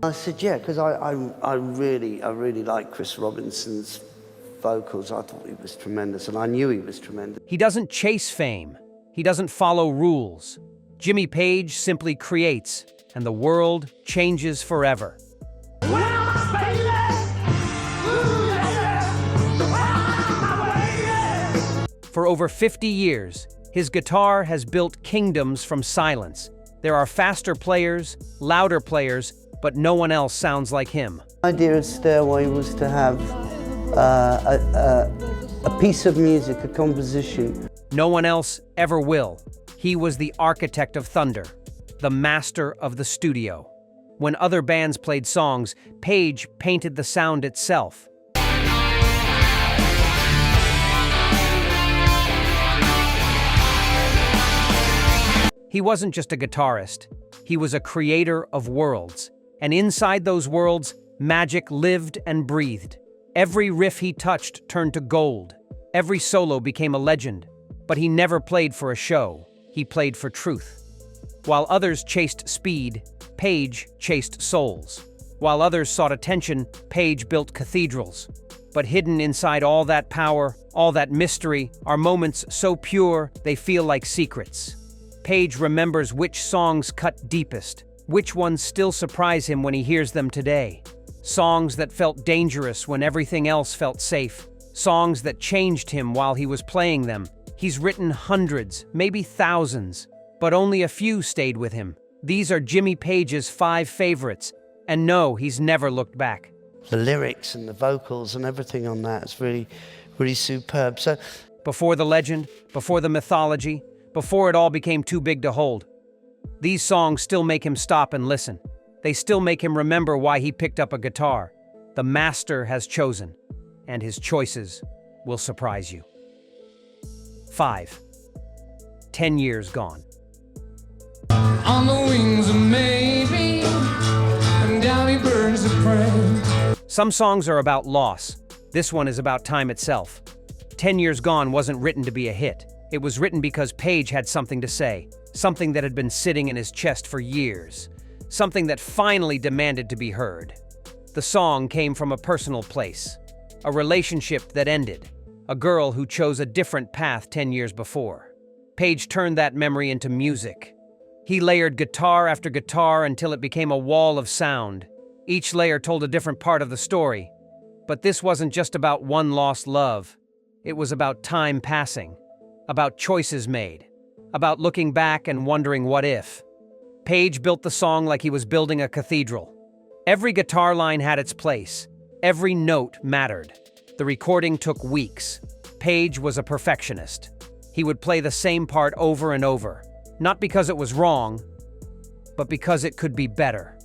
I said, yeah, because I really like Chris Robinson's vocals. I thought he was tremendous, and I knew he was tremendous. He doesn't chase fame. He doesn't follow rules. Jimmy Page simply creates, and the world changes forever. For over 50 years, his guitar has built kingdoms from silence. There are faster players, louder players, but no one else sounds like him. The idea of Stairway was to have a piece of music, a composition. No one else ever will. He was the architect of thunder, the master of the studio. When other bands played songs, Page painted the sound itself. He wasn't just a guitarist. He was a creator of worlds. And inside those worlds, magic lived and breathed. Every riff he touched turned to gold. Every solo became a legend. But he never played for a show. He played for truth. While others chased speed, Page chased souls. While others sought attention, Page built cathedrals. But hidden inside all that power, all that mystery, are moments so pure they feel like secrets. Page remembers which songs cut deepest, which ones still surprise him when he hears them today. Songs that felt dangerous when everything else felt safe. Songs that changed him while he was playing them. He's written hundreds, maybe thousands, but only a few stayed with him. These are Jimmy Page's 5 favorites, and no, he's never looked back. The lyrics and the vocals and everything on that is really, really superb. So, before the legend, before the mythology, before it all became too big to hold, these songs still make him stop and listen. They still make him remember why he picked up a guitar. The master has chosen, and his choices will surprise you. 5. 10 years gone. On the wings of maybe, and down he burns the prey. Some songs are about loss. This one is about time itself. 10 Years Gone wasn't written to be a hit. It was written because Page had something to say, something that had been sitting in his chest for years, something that finally demanded to be heard. The song came from a personal place, a relationship that ended, a girl who chose a different path 10 years before. Page turned that memory into music. He layered guitar after guitar until it became a wall of sound. Each layer told a different part of the story. But this wasn't just about one lost love. It was about time passing, about choices made, about looking back and wondering what if. Page built the song like he was building a cathedral. Every guitar line had its place. Every note mattered. The recording took weeks. Page was a perfectionist. He would play the same part over and over, not because it was wrong, but because it could be better.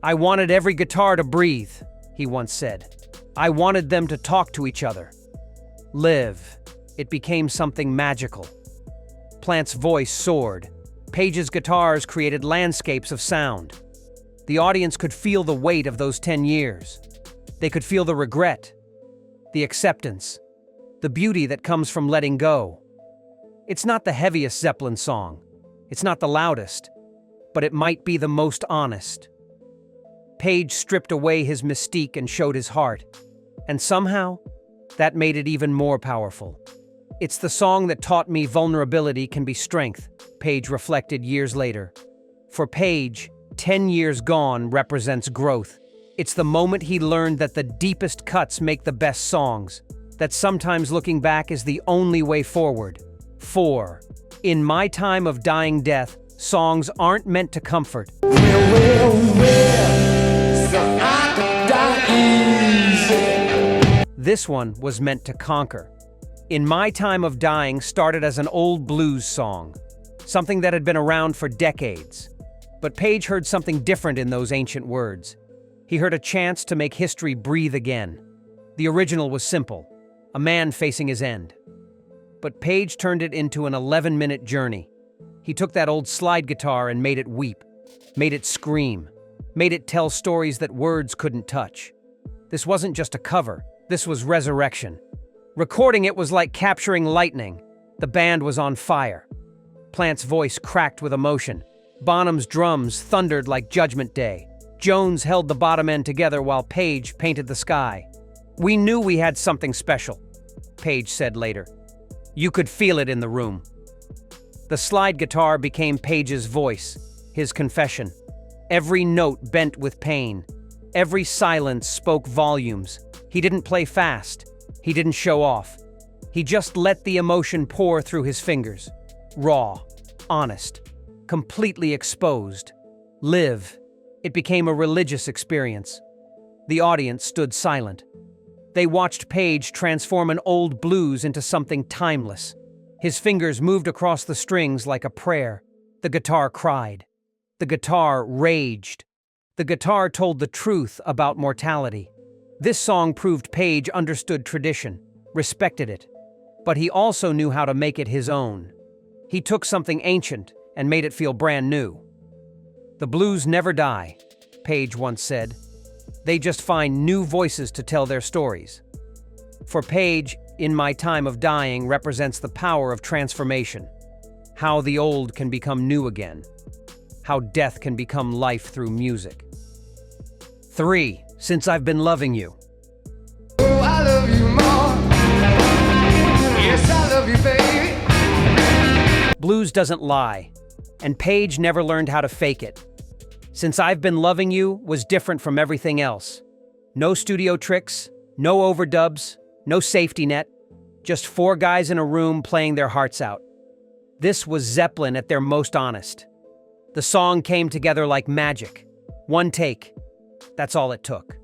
"I wanted every guitar to breathe," he once said. "I wanted them to talk to each other. Live." It became something magical. Plant's voice soared. Page's guitars created landscapes of sound. The audience could feel the weight of those 10 years. They could feel the regret, the acceptance, the beauty that comes from letting go. It's not the heaviest Zeppelin song. It's not the loudest, but it might be the most honest. Page stripped away his mystique and showed his heart. And somehow, that made it even more powerful. "It's the song that taught me vulnerability can be strength," Page reflected years later. For Page, 10 Years Gone represents growth. It's the moment he learned that the deepest cuts make the best songs, that sometimes looking back is the only way forward. 4. In my time of dying death, songs aren't meant to comfort. So I could die easy. This one was meant to conquer. In My Time of Dying started as an old blues song, something that had been around for decades. But Page heard something different in those ancient words. He heard a chance to make history breathe again. The original was simple, a man facing his end. But Page turned it into an 11-minute journey. He took that old slide guitar and made it weep, made it scream, made it tell stories that words couldn't touch. This wasn't just a cover, this was resurrection. Recording it was like capturing lightning. The band was on fire. Plant's voice cracked with emotion. Bonham's drums thundered like Judgment Day. Jones held the bottom end together while Paige painted the sky. "We knew we had something special," Paige said later. "You could feel it in the room." The slide guitar became Paige's voice, his confession. Every note bent with pain. Every silence spoke volumes. He didn't play fast. He didn't show off. He just let the emotion pour through his fingers. Raw, honest, completely exposed. Live. It became a religious experience. The audience stood silent. They watched Paige transform an old blues into something timeless. His fingers moved across the strings like a prayer. The guitar cried. The guitar raged. The guitar told the truth about mortality. This song proved Paige understood tradition, respected it, but he also knew how to make it his own. He took something ancient and made it feel brand new. "The blues never die," Paige once said. "They just find new voices to tell their stories." For Paige, "In My Time of Dying" represents the power of transformation. How the old can become new again. How death can become life through music. 3. Since I've Been Loving You. Oh, I love you more. Yes, I love you, baby. Blues doesn't lie, and Paige never learned how to fake it. "Since I've Been Loving You" was different from everything else. No studio tricks, no overdubs, no safety net, just 4 guys in a room playing their hearts out. This was Zeppelin at their most honest. The song came together like magic. One take. That's all it took.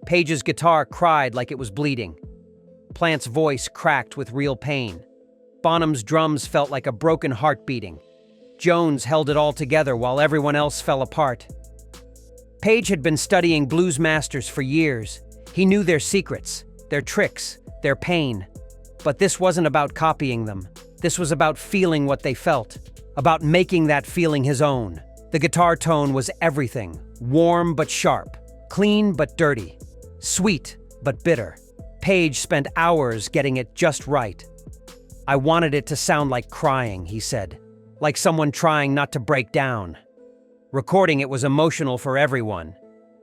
Paige's guitar cried like it was bleeding. Plant's voice cracked with real pain. Bonham's drums felt like a broken heart beating. Jones held it all together while everyone else fell apart. Paige had been studying blues masters for years. He knew their secrets, their tricks, their pain. But this wasn't about copying them. This was about feeling what they felt, about making that feeling his own. The guitar tone was everything, warm but sharp, clean but dirty, sweet but bitter. Paige spent hours getting it just right. "I wanted it to sound like crying," he said, "like someone trying not to break down." Recording it was emotional for everyone.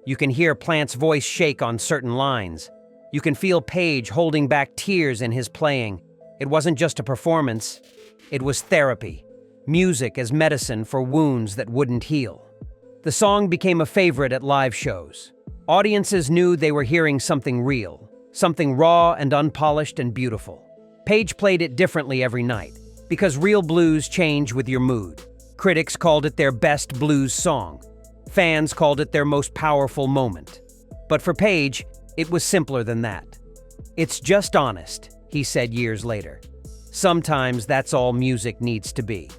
You can hear Plant's voice shake on certain lines. You can feel Paige holding back tears in his playing. It wasn't just a performance, it was therapy. Music as medicine for wounds that wouldn't heal. The song became a favorite at live shows. Audiences knew they were hearing something real, something raw and unpolished and beautiful. Paige played it differently every night, because real blues change with your mood. Critics called it their best blues song. Fans called it their most powerful moment. But for Paige, it was simpler than that. "It's just honest," he said years later. "Sometimes that's all music needs to be."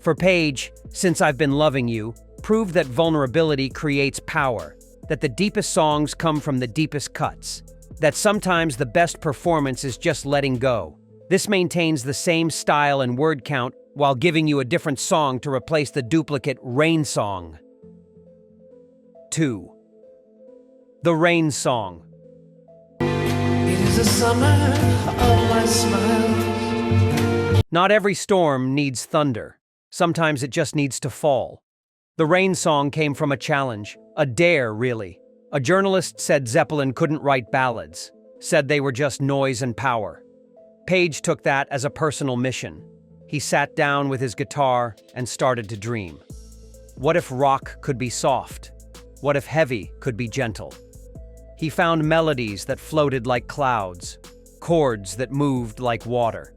For Paige, "Since I've Been Loving You" proved that vulnerability creates power, that the deepest songs come from the deepest cuts, that sometimes the best performance is just letting go. This maintains the same style and word count while giving you a different song to replace the duplicate Rain song. 2. The Rain Song. It is the summer of my smile. Not every storm needs thunder. Sometimes it just needs to fall. The Rain Song came from a challenge, a dare, really. A journalist said Zeppelin couldn't write ballads, said they were just noise and power. Paige took that as a personal mission. He sat down with his guitar and started to dream. What if rock could be soft? What if heavy could be gentle? He found melodies that floated like clouds, chords that moved like water.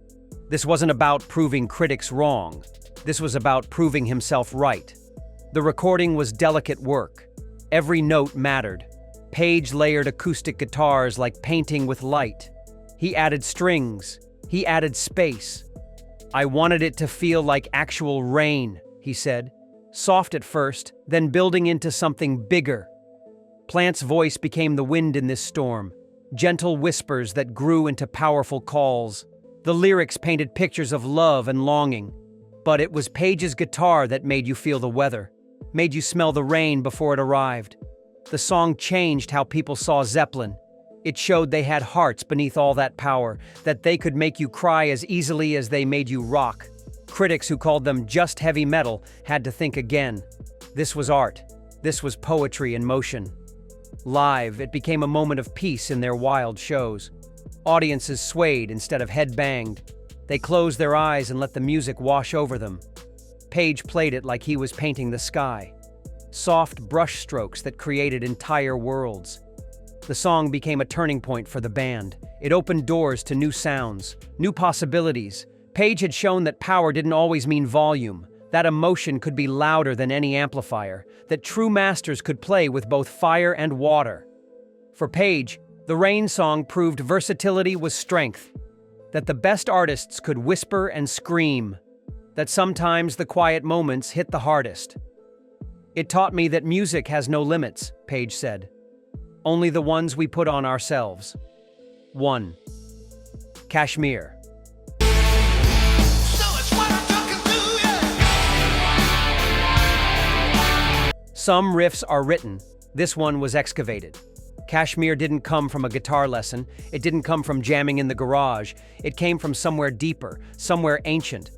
This wasn't about proving critics wrong. This was about proving himself right. The recording was delicate work. Every note mattered. Paige layered acoustic guitars like painting with light. He added strings. He added space. "I wanted it to feel like actual rain," he said. Soft at first, then building into something bigger. Plant's voice became the wind in this storm, gentle whispers that grew into powerful calls. The lyrics painted pictures of love and longing. But it was Paige's guitar that made you feel the weather, made you smell the rain before it arrived. The song changed how people saw Zeppelin. It showed they had hearts beneath all that power, that they could make you cry as easily as they made you rock. Critics who called them just heavy metal had to think again. This was art. This was poetry in motion. Live, it became a moment of peace in their wild shows. Audiences swayed instead of head-banged. They closed their eyes and let the music wash over them. Paige played it like he was painting the sky. Soft brush strokes that created entire worlds. The song became a turning point for the band. It opened doors to new sounds, new possibilities. Paige had shown that power didn't always mean volume, that emotion could be louder than any amplifier, that true masters could play with both fire and water. For Paige, the Rain song proved versatility was strength, that the best artists could whisper and scream, that sometimes the quiet moments hit the hardest. It taught me that music has no limits, Paige said. Only the ones we put on ourselves. 1. Kashmir. Some riffs are written. This one was excavated. Kashmir didn't come from a guitar lesson. It didn't come from jamming in the garage. It came from somewhere deeper, somewhere ancient.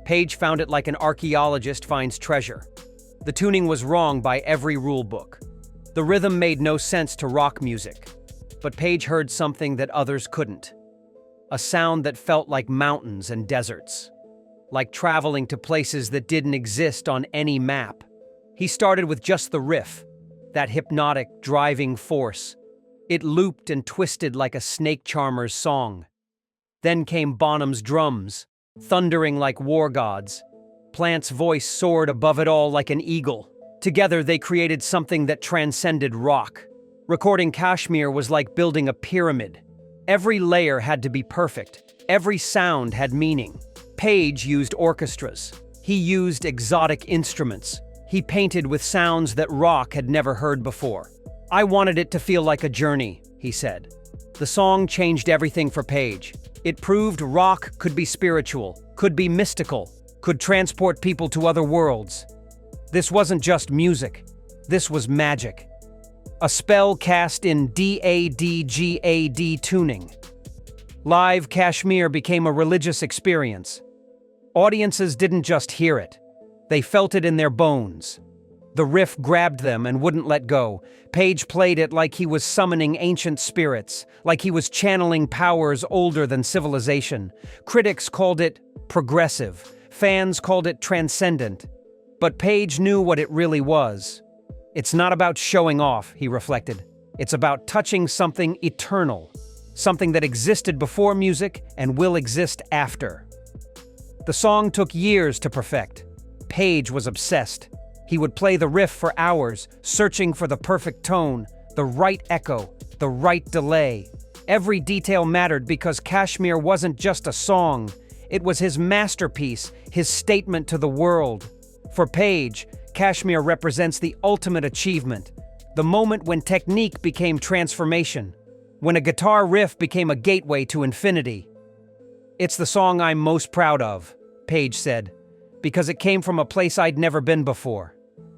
Paige found it like an archaeologist finds treasure. The tuning was wrong by every rule book. The rhythm made no sense to rock music. But Paige heard something that others couldn't. A sound that felt like mountains and deserts. Like traveling to places that didn't exist on any map. He started with just the riff, that hypnotic, driving force. It looped and twisted like a snake charmer's song. Then came Bonham's drums, thundering like war gods. Plant's voice soared above it all like an eagle. Together they created something that transcended rock. Recording Kashmir was like building a pyramid. Every layer had to be perfect. Every sound had meaning. Paige used orchestras. He used exotic instruments. He painted with sounds that rock had never heard before. I wanted it to feel like a journey, he said. The song changed everything for Paige. It proved rock could be spiritual, could be mystical, could transport people to other worlds. This wasn't just music. This was magic. A spell cast in DADGAD tuning. Live Kashmir became a religious experience. Audiences didn't just hear it. They felt it in their bones. The riff grabbed them and wouldn't let go. Paige played it like he was summoning ancient spirits, like he was channeling powers older than civilization. Critics called it progressive. Fans called it transcendent. But Paige knew what it really was. It's not about showing off, he reflected. It's about touching something eternal, something that existed before music and will exist after. The song took years to perfect. Paige was obsessed. He would play the riff for hours, searching for the perfect tone, the right echo, the right delay. Every detail mattered because Kashmir wasn't just a song. It was his masterpiece, his statement to the world. For Paige, Kashmir represents the ultimate achievement, the moment when technique became transformation, when a guitar riff became a gateway to infinity. It's the song I'm most proud of, Paige said, because it came from a place I'd never been before.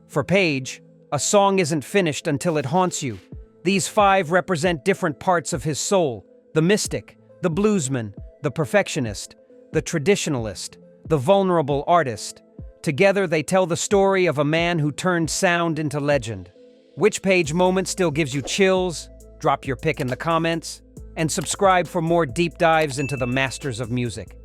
For Paige, a song isn't finished until it haunts you. These 5 represent different parts of his soul: the mystic, the bluesman, the perfectionist, the traditionalist, the vulnerable artist. Together they tell the story of a man who turned sound into legend. Which Paige moment still gives you chills? Drop your pick in the comments, and subscribe for more deep dives into the masters of music.